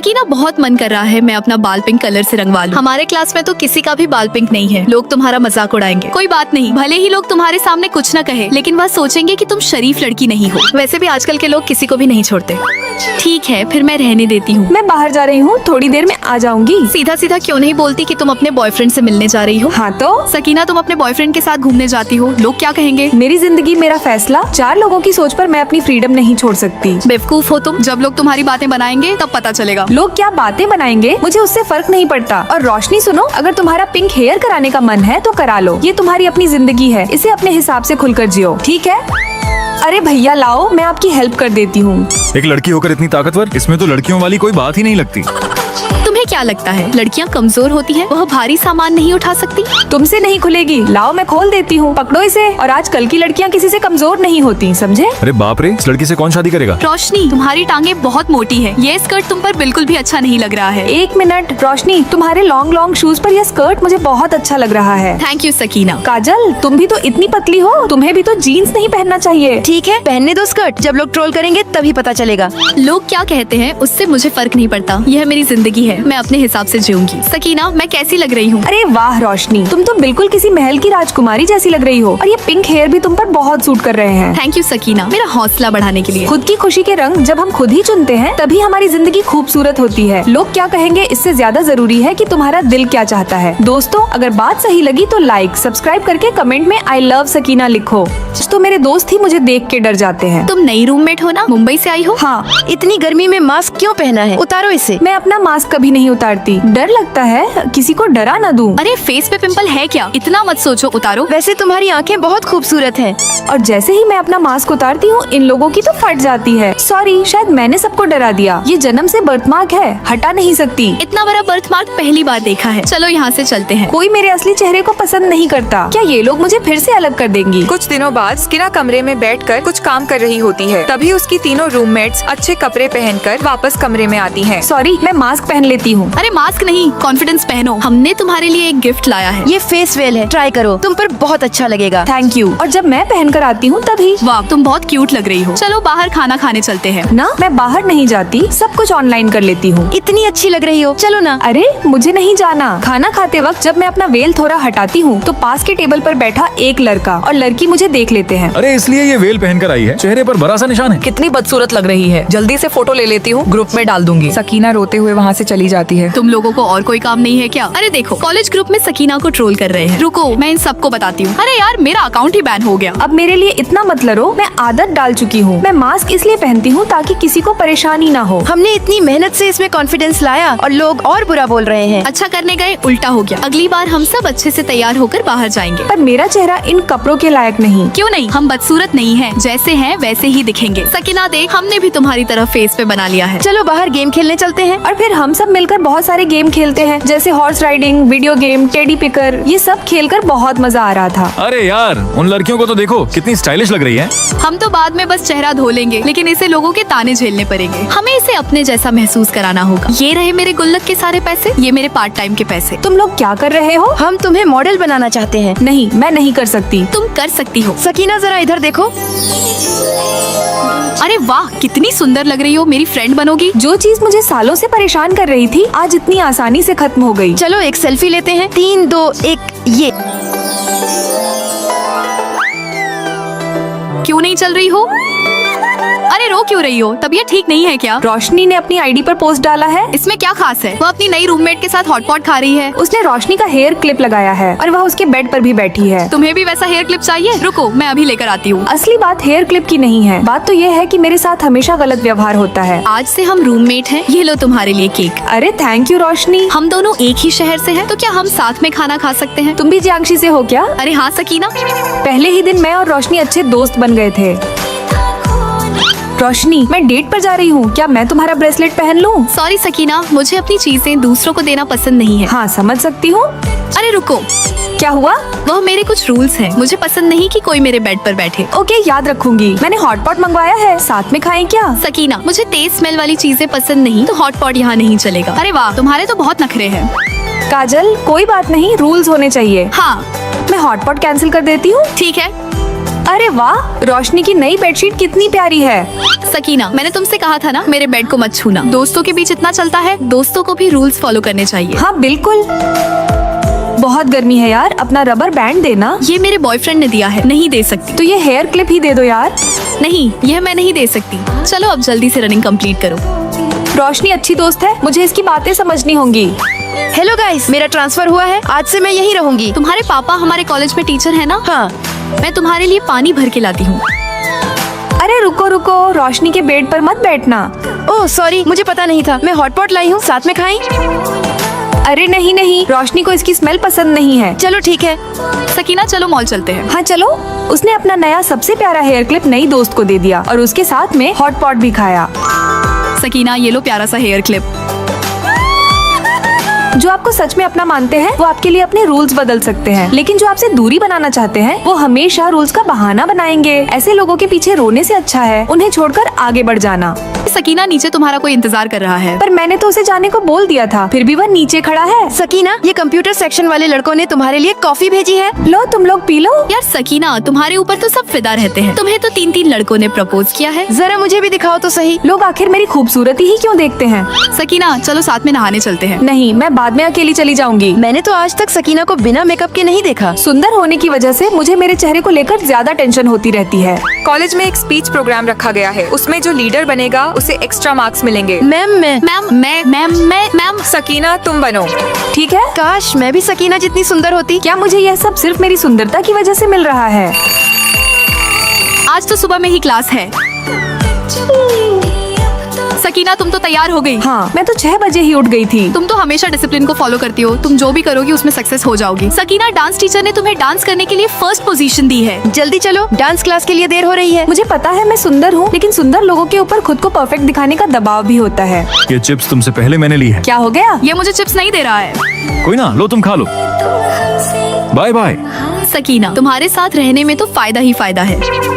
सकीना, बहुत मन कर रहा है मैं अपना बाल पिंक कलर से रंगवा लूं। हमारे क्लास में तो किसी का भी बाल पिंक नहीं है। लोग तुम्हारा मजाक उड़ाएंगे। कोई बात नहीं, भले ही लोग तुम्हारे सामने कुछ न कहे, लेकिन वह सोचेंगे कि तुम शरीफ लड़की नहीं हो। वैसे भी आजकल के लोग किसी को भी नहीं छोड़ते। ठीक है, फिर मैं रहने देती हूँ। मैं बाहर जा रही हूँ, थोड़ी देर में आ जाऊंगी। सीधा सीधा क्यों नहीं बोलती कि तुम अपने बॉयफ्रेंड से मिलने जा रही हो? हाँ तो सकीना, तुम अपने बॉयफ्रेंड के साथ घूमने जाती हो, लोग क्या कहेंगे? मेरी जिंदगी मेरा फैसला। 4 लोगों की सोच पर मैं अपनी फ्रीडम नहीं छोड़ सकती। बेवकूफ हो तुम। जब लोग तुम्हारी बातें बनाएंगे तब पता चलेगा। लोग क्या बातें बनाएंगे, मुझे उससे फर्क नहीं पड़ता। और रोशनी सुनो, अगर तुम्हारा पिंक हेयर कराने का मन है तो करा लो। ये तुम्हारी अपनी जिंदगी है, इसे अपने हिसाब से खुलकर जियो, ठीक है? अरे भैया लाओ, मैं आपकी हेल्प कर देती हूँ। एक लड़की होकर इतनी ताकतवर, इसमें तो लड़कियों वाली कोई बात ही नहीं लगती। तुम्हें क्या लगता है लड़कियां कमजोर होती हैं? वह भारी सामान नहीं उठा सकती? तुमसे नहीं खुलेगी, लाओ मैं खोल देती हूँ, पकड़ो इसे। और आजकल की लड़कियाँ किसी से कमजोर नहीं होती, समझे? अरे बाप रे, इस लड़की से कौन शादी करेगा? रोशनी, तुम्हारी टांगे बहुत मोटी है, ये स्कर्ट तुम पर बिल्कुल भी अच्छा नहीं लग रहा है। 1 मिनट रोशनी, तुम्हारे लॉन्ग लॉन्ग शूज पर यह स्कर्ट मुझे बहुत अच्छा लग रहा है। Thank you Sakina. काजल, तुम भी तो इतनी पतली हो, तुम्हें भी तो जीन्स नहीं पहनना चाहिए। ठीक है, पहनने दो स्कर्ट, जब लोग ट्रोल करेंगे तभी पता चलेगा। लोग क्या कहते हैं उससे मुझे फर्क नहीं पड़ता। यह मेरी जिंदगी है, मैं अपने हिसाब से जीऊंगी। सकीना, मैं कैसी लग रही हूँ? अरे वाह रोशनी, तुम तो बिल्कुल किसी महल की राजकुमारी जैसी लग रही हो। और ये पिंक हेयर भी तुम पर बहुत सूट कर रहे हैं। थैंक यू सकीना, मेरा हौसला बढ़ाने के लिए। खुद की खुशी के रंग जब हम खुद ही चुनते हैं तभी हमारी जिंदगी खूबसूरत होती है। लोग क्या कहेंगे इससे ज्यादा जरूरी है कि तुम्हारा दिल क्या चाहता है। दोस्तों, अगर बात सही लगी तो लाइक सब्सक्राइब करके कमेंट में आई लव सकीना लिखो। तो मेरे दोस्त ही मुझे देख के डर जाते हैं। तुम नई रूममेट हो ना, मुंबई से आई हो? हाँ, इतनी गर्मी में मास्क क्यों पहना है? उतारो इसे। मैं अपना मास्क कभी नहीं उतारती, डर लगता है किसी को डरा न दूं। अरे फेस पे पिंपल है क्या? इतना मत सोचो, उतारो। वैसे तुम्हारी आंखें बहुत खूबसूरत हैं। और जैसे ही मैं अपना मास्क उतारती हूँ इन लोगों की तो फट जाती है। सॉरी, शायद मैंने सबको डरा दिया। ये जन्म से बर्थमार्क है, हटा नहीं सकती। इतना बड़ा बर्थमार्क पहली बार देखा है। चलो यहाँ से चलते हैं। कोई मेरे असली चेहरे को पसंद नहीं करता। क्या ये लोग मुझे फिर से अलग कर देंगी? कुछ दिनों बाद स्किना कमरे में बैठकर कुछ काम कर रही होती है। तभी उसकी तीनों रूममेट्स अच्छे कपड़े पहनकर वापस कमरे में आती हैं। सॉरी, मैं मास्क पहन लेती हूँ। अरे मास्क नहीं, कॉन्फिडेंस पहनो। हमने तुम्हारे लिए एक गिफ्ट लाया है। ये फेस वेल है, ट्राई करो, तुम पर बहुत अच्छा लगेगा। Thank you. और जब मैं पहन कर आती हूँ तभी वाह, तुम बहुत क्यूट लग रही हो। चलो बाहर खाना खाने चलते हैं। ना, मैं बाहर नहीं जाती, सब कुछ ऑनलाइन कर लेती हूँ। इतनी अच्छी लग रही हो, चलो ना। अरे मुझे नहीं जाना। खाना खाते वक्त जब मैं अपना वेल थोड़ा हटाती हूँ तो पास के टेबल पर बैठा एक लड़का और लड़की मुझे देख लेते हैं। अरे इसलिए ये वेल पहनकर आई है, चेहरे पर बड़ा सा निशान है। कितनी बदसूरत लग रही है, जल्दी से फोटो ले लेती हूँ, ग्रुप में डाल दूंगी। सकीना रोते हुए वहाँ से चली जाती है। तुम लोगों को और कोई काम नहीं है क्या? अरे देखो, कॉलेज ग्रुप में सकीना को ट्रोल कर रहे हैं। रुको, मैं इन सबको बताती हूँ। अरे यार, मेरा अकाउंट ही बैन हो गया। अब मेरे लिए इतना मत लड़ो, मैं आदत डाल चुकी हूँ। मैं मास्क इसलिए पहनती हूँ ताकि किसी को परेशानी ना हो। हमने इतनी मेहनत से इसमें कॉन्फिडेंस लाया और लोग और बुरा बोल रहे हैं। अच्छा करने गए, उल्टा हो गया। अगली बार हम सब अच्छे से तैयार होकर बाहर जाएंगे। पर मेरा चेहरा इन कपड़ों के लायक नहीं। क्यों नहीं? हम बदसूरत नहीं हैं, जैसे हैं वैसे ही दिखेंगे। सकीना देख, हमने भी तुम्हारी तरह फेस पे बना लिया है। चलो बाहर गेम खेलने चलते हैं। और फिर हम सब मिलकर बहुत सारे गेम खेलते हैं, जैसे horse riding, video game, teddy picker. ये सब खेलकर बहुत मजा आ रहा था। अरे यार, उन लड़कियों को तो देखो, कितनी स्टाइलिश लग रही है। हम तो बाद में बस चेहरा धो लेंगे, लेकिन इसे लोगों के ताने झेलने पड़ेंगे। हमें इसे अपने जैसा महसूस कराना होगा। ये रहे मेरे गुल्लक के सारे पैसे, ये मेरे पार्ट टाइम के पैसे। तुम लोग क्या कर रहे हो? हम तुम्हें मॉडल बनाना चाहते हैं। नहीं, मैं नहीं कर सकती। तुम कर सकती हो। सकीना जरा इधर देखो। अरे वाह, कितनी सुंदर लग रही हो। मेरी फ्रेंड बनोगी? जो चीज मुझे सालों से परेशान कर रही थी आज इतनी आसानी से खत्म हो गई। चलो एक सेल्फी लेते हैं। 3, 2, 1, ये। क्यों नहीं चल रही हो? अरे रो क्यों रही हो? तबीयत ठीक नहीं है क्या? रोशनी ने अपनी आईडी पर पोस्ट डाला है। इसमें क्या खास है? वो अपनी नई रूममेट के साथ हॉटपॉट खा रही है। उसने रोशनी का हेयर क्लिप लगाया है और वह उसके बेड पर भी बैठी है। तुम्हें भी वैसा हेयर क्लिप चाहिए? रुको, मैं अभी लेकर आती हूँ। असली बात हेयर क्लिप की नहीं है, बात तो ये है कि मेरे साथ हमेशा गलत व्यवहार होता है। आज से हम रूममेट हैं। ये लो तुम्हारे लिए केक। अरे थैंक यू रोशनी। हम दोनों एक ही शहर से हैं, तो क्या हम साथ में खाना खा सकते हैं? तुम भी जियांशी से हो क्या? अरे हाँ सकीना। पहले ही दिन मैं और रोशनी अच्छे दोस्त बन गए थे। रोशनी, मैं डेट पर जा रही हूँ, क्या मैं तुम्हारा ब्रेसलेट पहन लूँ? सॉरी सकीना, मुझे अपनी चीजें दूसरों को देना पसंद नहीं है। हाँ समझ सकती हूँ। अरे रुको, क्या हुआ? वह मेरे कुछ रूल्स हैं। मुझे पसंद नहीं कि कोई मेरे बेड पर बैठे। ओके, याद रखूंगी। मैंने हॉटपॉट मंगवाया है, साथ में खाएं क्या? सकीना, मुझे तेज स्मेल वाली चीजें पसंद नहीं, तो हॉटपॉट यहाँ नहीं चलेगा। अरे वाह, तुम्हारे तो बहुत नखरे हैं। काजल, कोई बात नहीं, रूल्स होने चाहिए। हाँ मैं हॉटपॉट कैंसिल कर देती हूँ। ठीक है। अरे वाह, रोशनी की नई बेडशीट कितनी प्यारी है। सकीना, मैंने तुमसे कहा था ना मेरे बेड को मत छूना। दोस्तों के बीच इतना चलता है, दोस्तों को भी रूल्स फॉलो करने चाहिए। हाँ बिल्कुल। बहुत गर्मी है यार, अपना रबर बैंड देना। ये मेरे बॉयफ्रेंड ने दिया है, नहीं दे सकती। तो ये हेयर क्लिप ही दे दो यार। नहीं, यह मैं नहीं दे सकती। चलो अब जल्दी से रनिंग कंप्लीट करो। रोशनी अच्छी दोस्त है, मुझे इसकी बातें समझनी होंगी। हेलो गाइस, मेरा ट्रांसफर हुआ है, आज से मैं यहीं रहूंगी। तुम्हारे पापा हमारे कॉलेज में टीचर है ना? हाँ। मैं तुम्हारे लिए पानी भर के लाती हूँ। अरे रुको रुको, रोशनी के बेड पर मत बैठना। ओह सॉरी, मुझे पता नहीं था। मैं हॉटपॉट लाई हूँ, साथ में खाएं? अरे नहीं नहीं, रोशनी को इसकी स्मेल पसंद नहीं है। चलो ठीक है। सकीना चलो मॉल चलते हैं। हाँ चलो। उसने अपना नया सबसे प्यारा हेयर क्लिप नई दोस्त को दे दिया और उसके साथ में हॉट पॉट भी खाया। सकीना ये लो प्यारा सा हेयर क्लिप। जो आपको सच में अपना मानते हैं वो आपके लिए अपने रूल्स बदल सकते हैं, लेकिन जो आपसे दूरी बनाना चाहते हैं वो हमेशा रूल्स का बहाना बनाएंगे। ऐसे लोगों के पीछे रोने से अच्छा है उन्हें छोड़कर आगे बढ़ जाना। सकीना नीचे तुम्हारा कोई इंतजार कर रहा है। पर मैंने तो उसे जाने को बोल दिया था, फिर भी वह नीचे खड़ा है। सकीना, ये कंप्यूटर सेक्शन वाले लड़कों ने तुम्हारे लिए कॉफी भेजी है। लो तुम लोग पी लो। यार सकीना, तुम्हारे ऊपर तो सब फिदा रहते हैं। तुम्हें तो 3-3 लड़कों ने प्रपोज किया है। जरा मुझे भी दिखाओ तो सही। लोग आखिर मेरी खूबसूरती ही क्यों देखते हैं? सकीना चलो साथ में नहाने चलते हैं। नहीं, मैं बाद में अकेली चली जाऊंगी। मैंने तो आज तक सकीना को बिना मेकअप के नहीं देखा। सुंदर होने की वजह से मुझे मेरे चेहरे को लेकर ज्यादा टेंशन होती रहती है। कॉलेज में एक स्पीच प्रोग्राम रखा गया है, उसमें जो लीडर बनेगा उसे एक्स्ट्रा मार्क्स मिलेंगे। मैम मैम सकीना तुम बनो। ठीक है, काश मैं भी सकीना जितनी सुंदर होती। क्या मुझे यह सब सिर्फ मेरी सुंदरता की वजह से मिल रहा है? आज तो सुबह में ही क्लास है। सकीना तुम तो तैयार हो गई। हाँ, मैं तो 6 बजे ही उठ गई थी। तुम तो हमेशा डिसिप्लिन को फॉलो करती हो। तुम जो भी करोगी उसमें सक्सेस हो जाओगी। सकीना, डांस टीचर ने तुम्हें डांस करने के लिए फर्स्ट पोजीशन दी है। जल्दी चलो, डांस क्लास के लिए देर हो रही है। मुझे पता है मैं सुंदर हूँ, लेकिन सुंदर लोगों के ऊपर खुद को परफेक्ट दिखाने का दबाव भी होता है। ये चिप्स तुमसे पहले मैंने ली है। क्या हो गया? ये मुझे चिप्स नहीं दे रहा है। कोई ना, लो तुम खा लो। Bye bye. सकीना, तुम्हारे साथ रहने में तो फायदा ही फायदा है।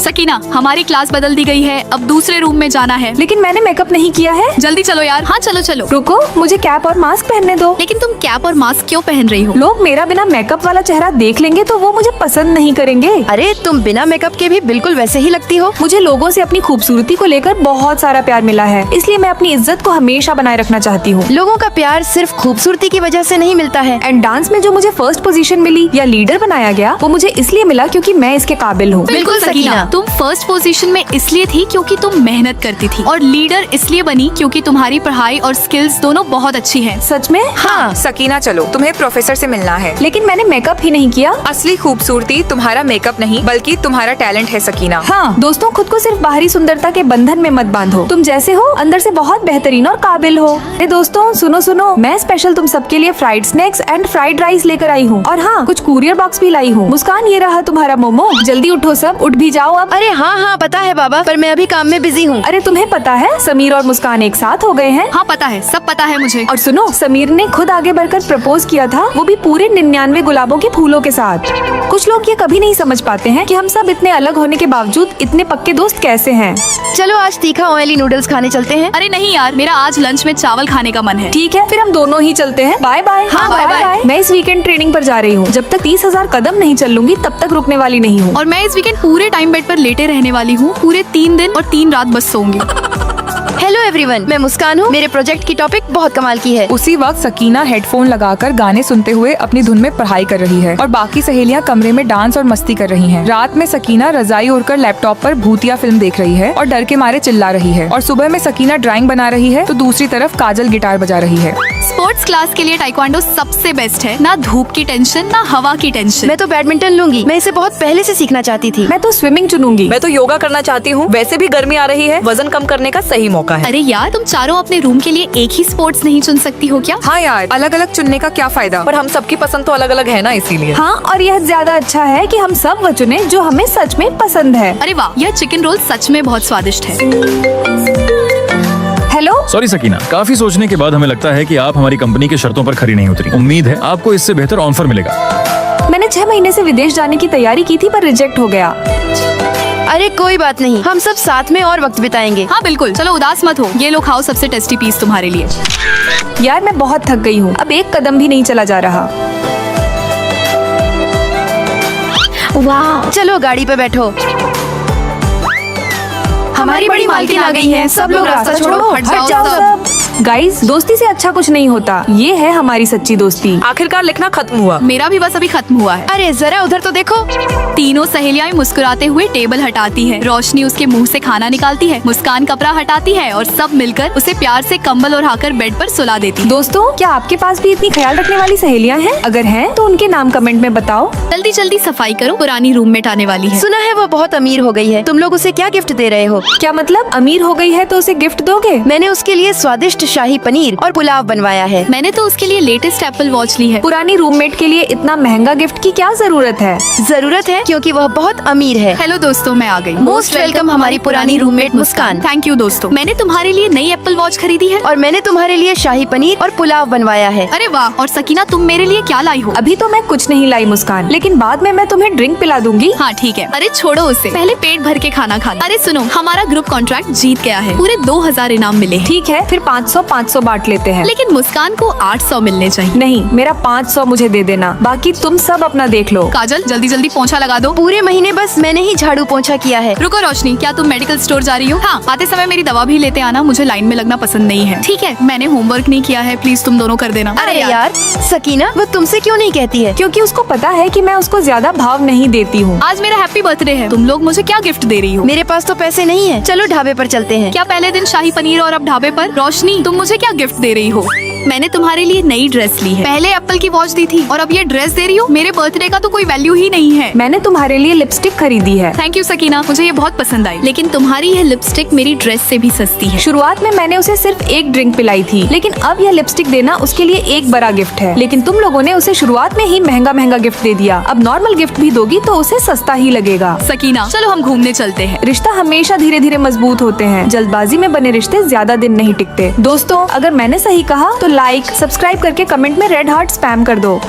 सकीना, हमारी क्लास बदल दी गई है, अब दूसरे रूम में जाना है। लेकिन मैंने मेकअप नहीं किया है। जल्दी चलो यार। हाँ चलो चलो। रुको, मुझे कैप और मास्क पहनने दो। लेकिन तुम कैप और मास्क क्यों पहन रही हो? लोग मेरा बिना मेकअप वाला चेहरा देख लेंगे तो वो मुझे पसंद नहीं करेंगे। अरे तुम बिना मेकअप के भी बिल्कुल वैसे ही लगती हो। मुझे लोगों से अपनी खूबसूरती को लेकर बहुत सारा प्यार मिला है, इसलिए मैं अपनी इज्जत को हमेशा बनाए रखना चाहती हूँ। लोगों का प्यार सिर्फ खूबसूरती की वजह से नहीं मिलता है। एंड डांस में जो मुझे फर्स्ट पोजीशन मिली या लीडर बनाया गया वो मुझे इसलिए मिला क्योंकि मैं इसके काबिल हूँ। बिल्कुल सकीना, तुम फर्स्ट पोजीशन में इसलिए थी क्योंकि तुम मेहनत करती थी, और लीडर इसलिए बनी क्योंकि तुम्हारी पढ़ाई और स्किल्स दोनों बहुत अच्छी हैं। सच में? हाँ सकीना चलो, तुम्हें प्रोफेसर से मिलना है। लेकिन मैंने मेकअप ही नहीं किया। असली खूबसूरती तुम्हारा मेकअप नहीं बल्कि तुम्हारा टैलेंट है सकीना। हाँ दोस्तों, खुद को सिर्फ बाहरी सुंदरता के बंधन में मत बांधो। तुम जैसे हो अंदर से बहुत बेहतरीन और काबिल हो। अरे दोस्तों सुनो सुनो, मैं स्पेशल तुम सबके लिए fried snacks and fried rice लेकर आई हूँ, और हाँ कुछ कुरियर बॉक्स भी लाई हूँ। मुस्कान, ये रहा तुम्हारा मोमो। जल्दी उठो सब, उठ भी जाओ अब। अरे हाँ पता है बाबा, पर मैं अभी काम में बिजी हूँ। अरे तुम्हें पता है समीर और मुस्कान एक साथ हो गए हैं? हाँ पता है, सब पता है मुझे। और सुनो, समीर ने खुद आगे बढ़कर प्रपोज किया था, वो भी पूरे 99 गुलाबों के फूलों के साथ। कुछ लोग ये कभी नहीं समझ पाते हैं कि हम सब इतने अलग होने के बावजूद इतने पक्के दोस्त कैसे हैं। चलो आज तीखा ऑयली नूडल्स खाने चलते हैं। अरे नहीं यार, मेरा आज लंच में चावल खाने का मन है। ठीक है, फिर हम दोनों ही चलते हैं। Bye bye. हाँ, बाय बाय। मैं इस वीकेंड ट्रेनिंग पर जा रही हूँ। जब तक 30,000 कदम नहीं चल लूंगी तब तक रुकने वाली नहीं हूँ। और मैं इस वीकेंड पूरे टाइम बेड पर लेटे रहने वाली हूँ। पूरे 3 दिन और 3 रात बस सोऊंगी। हेलो एवरीवन, मैं मुस्कान हूँ। मेरे प्रोजेक्ट की टॉपिक बहुत कमाल की है। उसी वक्त सकीना हेडफोन लगाकर गाने सुनते हुए अपनी धुन में पढ़ाई कर रही है और बाकी सहेलियां कमरे में डांस और मस्ती कर रही हैं। रात में सकीना रजाई ओढ़कर लैपटॉप पर भूतिया फिल्म देख रही है और डर के मारे चिल्ला रही है। और सुबह में सकीना ड्राइंग बना रही है तो दूसरी तरफ काजल गिटार बजा रही है। स्पोर्ट्स क्लास के लिए टाइक्वांडो सबसे बेस्ट है। ना धूप की टेंशन, ना हवा की टेंशन। मैं तो बैडमिंटन लूंगी, मैं इसे बहुत पहले से सीखना चाहती थी। मैं तो स्विमिंग चुनूंगी। मैं तो योगा करना चाहती हूँ, वैसे भी गर्मी आ रही है, वजन कम करने का सही मौका है। अरे यार, तुम चारों अपने रूम के लिए एक ही स्पोर्ट्स नहीं चुन सकती हो क्या? हाँ यार, अलग अलग चुनने का क्या फायदा। पर हम सबकी पसंद तो अलग अलग है ना, इसीलिए। हाँ, और यह ज्यादा अच्छा है कि हम सब वो चुने जो हमें सच में पसंद है। अरे वाह, यह चिकन रोल सच में बहुत स्वादिष्ट है। हेलो। सॉरी सकीना, काफी सोचने के बाद हमें लगता है कि आप हमारी कंपनी के शर्तों पर खरी नहीं उतरी। उम्मीद है आपको इससे बेहतर ऑफर मिलेगा। मैंने 6 महीने से विदेश जाने की तैयारी की थी पर रिजेक्ट हो गया। अरे कोई बात नहीं, हम सब साथ में और वक्त बिताएंगे। हाँ बिल्कुल, चलो उदास मत हो। ये लो खाओ सबसे टेस्टी पीस तुम्हारे लिए। यार मैं बहुत थक गई हूँ, अब एक कदम भी नहीं चला जा रहा। वाह, चलो गाड़ी पे बैठो। हमारी बड़ी मालकिन आ गई है। सब लोग रास्ता छोड़ो, हट जाओ सब। गाइस, दोस्ती से अच्छा कुछ नहीं होता। ये है हमारी सच्ची दोस्ती। आखिरकार लिखना खत्म हुआ। मेरा भी बस अभी खत्म हुआ है। अरे जरा उधर तो देखो। तीनों सहेलियां मुस्कुराते हुए टेबल हटाती है। रोशनी उसके मुंह से खाना निकालती है। मुस्कान कपड़ा हटाती है और सब मिलकर उसे प्यार से कंबल ओढ़ाकर बेड पर सुला देती है। दोस्तों, क्या आपके पास भी इतनी ख्याल रखने वाली सहेलियां हैं? अगर हैं, तो उनके नाम कमेंट में बताओ। जल्दी जल्दी सफाई करो, पुरानी रूममेट आने वाली है। सुना है वो बहुत अमीर हो गई है। तुम लोग उसे क्या गिफ्ट दे रहे हो? क्या मतलब अमीर हो गई है तो उसे गिफ्ट दोगे? मैंने उसके लिए स्वादिष्ट शाही पनीर और पुलाव बनवाया है। मैंने तो उसके लिए लेटेस्ट एप्पल वॉच ली है। पुरानी रूममेट के लिए इतना महंगा गिफ्ट की क्या जरूरत है? जरूरत है क्योंकि वह बहुत अमीर है। हेलो दोस्तों, मैं आ गई। मोस्ट वेलकम हमारी पुरानी रूममेट मुस्कान। थैंक यू दोस्तों। मैंने तुम्हारे लिए नई एप्पल वॉच खरीदी है। और मैंने तुम्हारे लिए शाही पनीर और पुलाव बनवाया है। अरे वाह। और सकीना, तुम मेरे लिए क्या लाई हो? अभी तो मैं कुछ नहीं लाई मुस्कान, लेकिन बाद में मैं तुम्हें ड्रिंक पिला दूंगी। हाँ ठीक है। अरे छोड़ो उसे, पहले पेट भर के खाना खा लो। अरे सुनो, हमारा ग्रुप कॉन्ट्रैक्ट जीत गया है। पूरे 2000 इनाम मिले हैं। ठीक है, फिर 500 बांट लेते हैं। लेकिन मुस्कान को 800 मिलने चाहिए। नहीं, मेरा 500 मुझे दे देना, बाकी तुम सब अपना देख लो। काजल, जल्दी जल्दी पोंछा लगा दो। पूरे महीने बस मैंने ही झाड़ू पोंछा किया है। रुको रोशनी, क्या तुम मेडिकल स्टोर जा रही हो? हाँ, आते समय मेरी दवा भी लेते आना। मुझे लाइन में लगना पसंद नहीं है। ठीक है, मैंने होमवर्क नहीं किया है, प्लीज तुम दोनों कर देना। अरे यार, सकीना वो तुमसे क्यों नहीं कहती है? क्योंकि उसको पता है कि मैं उसको ज्यादा भाव नहीं देती हूँ। आज मेरा हैप्पी बर्थडे है। तुम लोग मुझे क्या गिफ्ट दे रही हो? मेरे पास तो पैसे नहीं है। चलो ढाबे पर चलते हैं। क्या पहले दिन शाही पनीर और अब ढाबे पर? रोशनी, तुम मुझे क्या गिफ्ट दे रही हो? मैंने तुम्हारे लिए नई ड्रेस ली है। पहले एप्पल की वॉच दी थी और अब ये ड्रेस दे रही हो। मेरे बर्थडे का तो कोई वैल्यू ही नहीं है। मैंने तुम्हारे लिए लिपस्टिक खरीदी है। थैंक यू सकीना, मुझे ये बहुत पसंद आई। लेकिन तुम्हारी यह लिपस्टिक मेरी ड्रेस से भी सस्ती है। शुरुआत में मैंने उसे सिर्फ एक ड्रिंक पिलाई थी, लेकिन अब यह लिपस्टिक देना उसके लिए एक बड़ा गिफ्ट है। लेकिन तुम लोगों ने उसे शुरुआत में ही महंगा महंगा गिफ्ट दे दिया। अब नॉर्मल गिफ्ट भी दोगी तो उसे सस्ता ही लगेगा। सकीना, चलो हम घूमने चलते हैं। रिश्ता हमेशा धीरे धीरे मजबूत होते हैं। जल्दबाजी में बने रिश्ते ज्यादा दिन नहीं टिकते। दोस्तों, अगर मैंने सही कहा तो लाइक, सब्सक्राइब करके कमेंट में रेड हार्ट स्पैम कर दो।